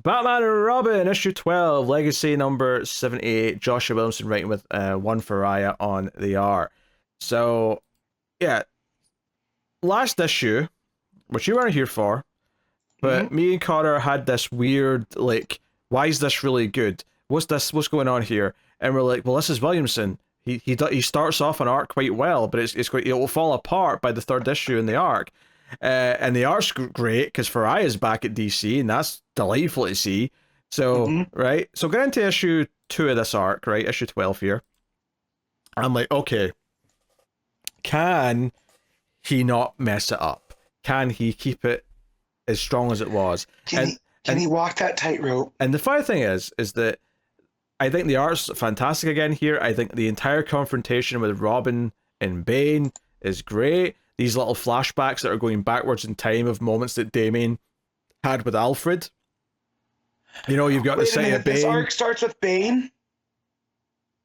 Batman and Robin, issue 12, Legacy number 78. Joshua Williamson writing with One Faria on the art. So, yeah, last issue, which you weren't here for, but me and Connor had this weird, like, why is this really good? What's going on here? And we're like, well, this is Williamson. He starts off an arc quite well, but it will fall apart by the third issue in the arc. And the art's great because Faria's back at DC, and that's delightful to see. So, right? So, get into issue 2 of this arc, right? Issue 12 here. I'm like, okay, can he not mess it up? Can he keep it as strong as it was? Can he walk that tightrope? And the funny thing is that I think the art's fantastic again here. I think the entire confrontation with Robin and Bane is great. These little flashbacks that are going backwards in time of moments that Damian had with Alfred. You know, you've got the sight of Bane. This arc starts with Bane?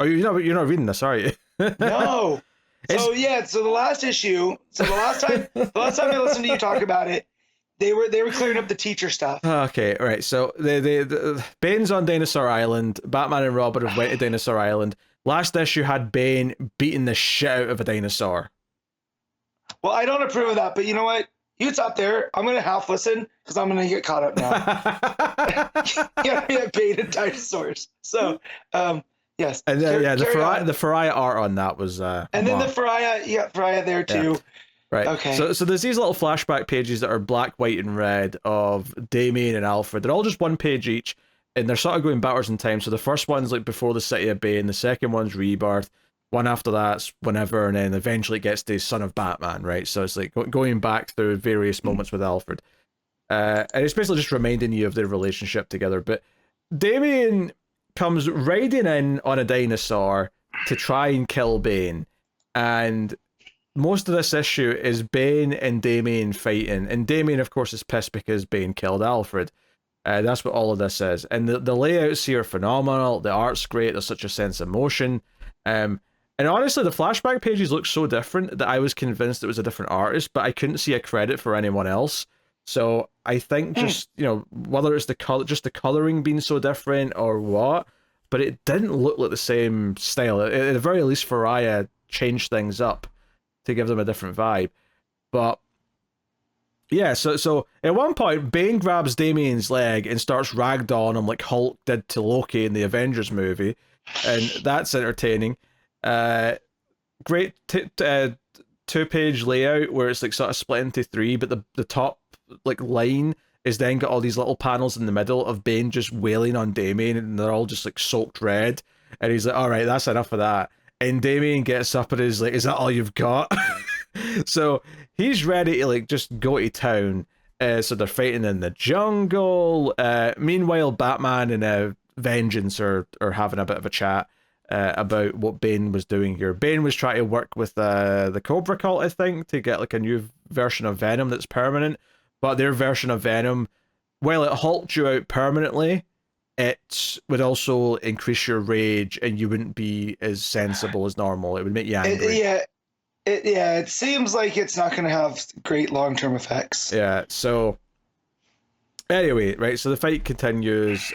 Oh, you're not reading this, are you? No. So the last issue. So the last time I listened to you talk about it, they were clearing up the teacher stuff. Okay, right. So the Bane's on Dinosaur Island. Batman and Robin have went to Dinosaur Island. Last issue had Bane beating the shit out of a dinosaur. Well, I don't approve of that, but you know what? You stop there. I'm going to half listen because I'm going to get caught up now. Yeah, Bane and dinosaurs. So, yes. And the Faria art on that was and then the Faria there too. Yeah. Right. Okay. So there's these little flashback pages that are black, white, and red of Damian and Alfred. They're all just one page each, and they're sort of going backwards in time. So the first one's like before the City of Bane, the second one's Rebirth, one after that's whenever, and then eventually it gets to Son of Batman, right? So it's like going back through various moments with Alfred. And it's basically just reminding you of their relationship together. But Damian comes riding in on a dinosaur to try and kill Bane, and most of this issue is Bane and Damian fighting, and Damian, of course, is pissed because Bane killed Alfred. That's what all of this is, and the layouts here are phenomenal. The art's great. There's such a sense of motion, and honestly, the flashback pages look so different that I was convinced it was a different artist, but I couldn't see a credit for anyone else. So I think just whether it's the coloring being so different or what, but it didn't look like the same style. At the very least, Faria changed things up to give them a different vibe. But yeah, so at one point Bane grabs Damian's leg and starts ragdolling him like Hulk did to Loki in the Avengers movie, and that's entertaining. Great 2-page layout where it's like sort of split into 3, but the top like line is then got all these little panels in the middle of Bane just wailing on Damian, and they're all just like soaked red, and he's like, all right, that's enough of that. And Damian gets up and is like, is that all you've got? So he's ready to like just go to town. So they're fighting in the jungle. Meanwhile, Batman and Vengeance are having a bit of a chat about what Bane was doing here. Bane was trying to work with the Cobra Cult, I think, to get like a new version of Venom that's permanent. But their version of Venom, while it hulked you out permanently, it would also increase your rage, and you wouldn't be as sensible as normal. It would make you angry. It seems like it's not going to have great long-term effects. Yeah, so anyway, right, so the fight continues.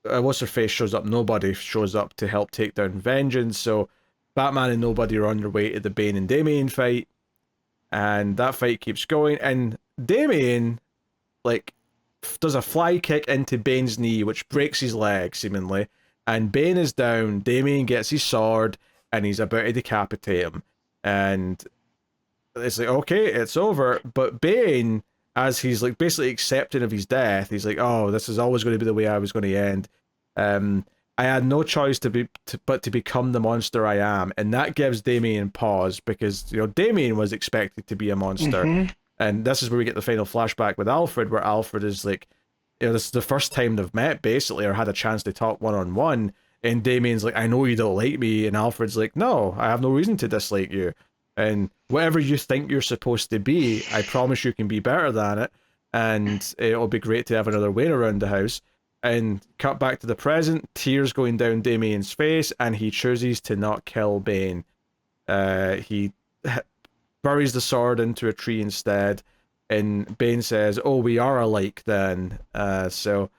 What's-her-face shows up. Nobody shows up to help take down Vengeance, so Batman and Nobody are on their way to the Bane and Damian fight, and that fight keeps going, and Damian, like, does a fly kick into Bane's knee, which breaks his leg, seemingly, and Bane is down. Damian gets his sword, and he's about to decapitate him, and it's like, okay, it's over, but Bane, as he's like basically accepting of his death, he's like, oh, this is always going to be the way I was going to end. I had no choice but to become the monster I am, and that gives Damian pause, because, you know, Damian was expected to be a monster. And this is where we get the final flashback with Alfred, where Alfred is like, you know, this is the first time they've met, basically, or had a chance to talk one-on-one, and Damian's like, I know you don't like me, and Alfred's like, no, I have no reason to dislike you, and whatever you think you're supposed to be, I promise you can be better than it, and it'll be great to have another Wayne around the house. And cut back to the present, tears going down Damian's face, and he chooses to not kill Bane. He buries the sword into a tree instead, and Bane says, "Oh, we are alike then." So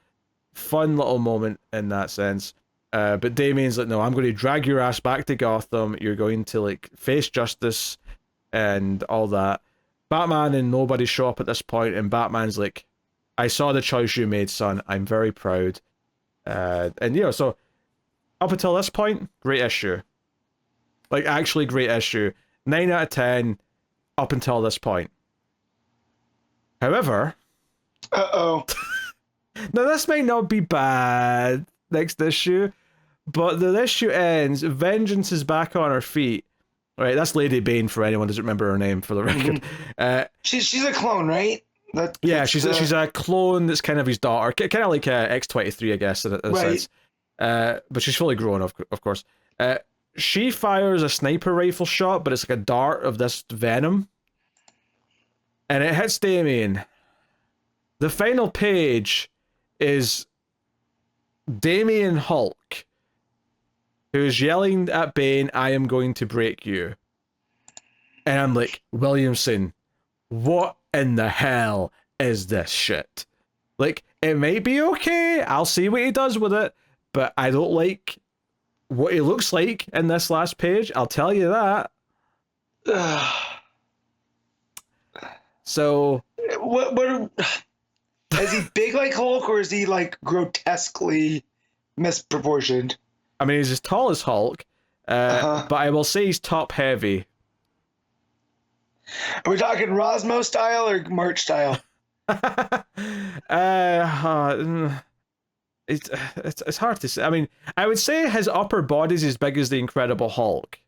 fun little moment in that sense. But Damien's like, "No, I'm going to drag your ass back to Gotham. You're going to like face justice and all that." Batman and nobody show up at this point, and Batman's like, "I saw the choice you made, son. I'm very proud." And you know, so up until this point, great issue. Like actually great issue. 9 out of 10 up until this point. However, now this might not be bad next issue, but the issue ends, Vengeance is back on her feet. Right, that's Lady Bane for anyone who doesn't remember her name, for the record. She's a clone, right? She's a clone that's kind of his daughter, kind of like X-23, I guess, in a sense. But she's fully grown, of course. She fires a sniper rifle shot, but it's like a dart of this venom. And it hits Damien. The final page is Damien Hulk, who's yelling at Bane, "I am going to break you." And I'm like, Williamson, what in the hell is this shit? Like, it might be okay, I'll see what he does with it, but I don't like what he looks like in this last page, I'll tell you that. So what is he big like Hulk, or is he like grotesquely misproportioned? I mean, he's as tall as Hulk, but I will say he's top heavy. Are we talking Rosmo style or March style? It's hard to say. I mean, I would say his upper body's as big as the Incredible Hulk.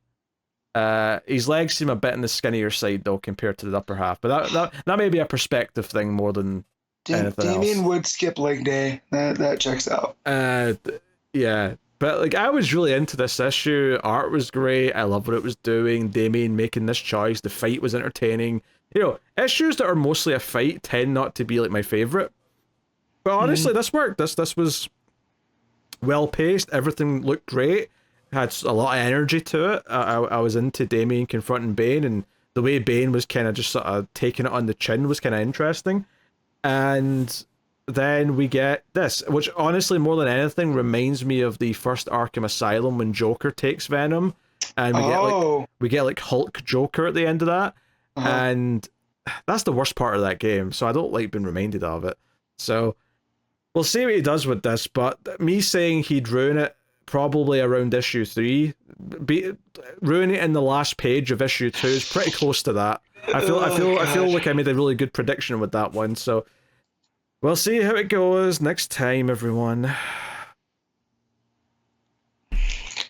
His legs seem a bit on the skinnier side though compared to the upper half, but that may be a perspective thing more than anything else. Damien would skip leg day. That checks out. Yeah. But like, I was really into this issue. Art was great. I love what it was doing. Damien making this choice. The fight was entertaining. You know, issues that are mostly a fight tend not to be like my favorite. But honestly, this worked. This was well paced. Everything looked great. Had a lot of energy to it. I was into Damien confronting Bane, and the way Bane was kind of just sort of taking it on the chin was kind of interesting. And then we get this, which honestly, more than anything, reminds me of the first Arkham Asylum when Joker takes Venom, and we get like Hulk Joker at the end of that, and that's the worst part of that game. So I don't like being reminded of it. So we'll see what he does with this. But me saying he'd ruin it probably around issue 3, ruin it in the last page of issue 2 is pretty close to that. I feel like I made a really good prediction with that one. So we'll see how it goes next time, everyone.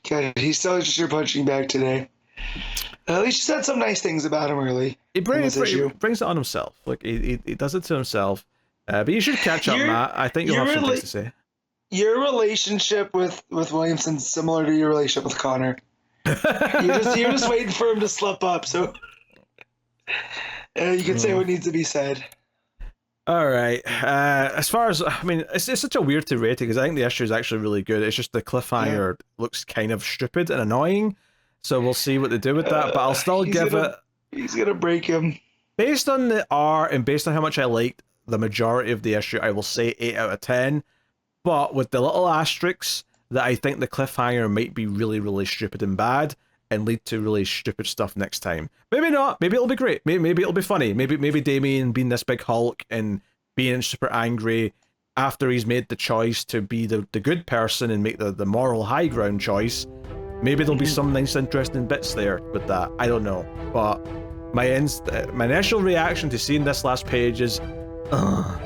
God, he's still just your punching bag today. At least you said some nice things about him early. He brings it on himself. Like he does it to himself. But you should catch up, Matt. I think you'll have some things to say. Your relationship with Williamson's similar to your relationship with Connor. You're just waiting for him to slip up, so you can say what needs to be said. All right. As far as, I mean, it's such a weird to rate it because I think the issue is actually really good. It's just the cliffhanger looks kind of stupid and annoying. So we'll see what they do with that. But I'll still give it. He's gonna break him. Based on the art and based on how much I liked the majority of the issue, I will say 8 out of 10. But with the little asterisks that I think the cliffhanger might be really, really stupid and bad and lead to really stupid stuff next time. Maybe not. Maybe it'll be great. Maybe it'll be funny. Maybe Damien being this big Hulk and being super angry after he's made the choice to be the good person and make the moral high ground choice. Maybe there'll be some nice interesting bits there with that. I don't know. But my initial reaction to seeing this last page is, ugh.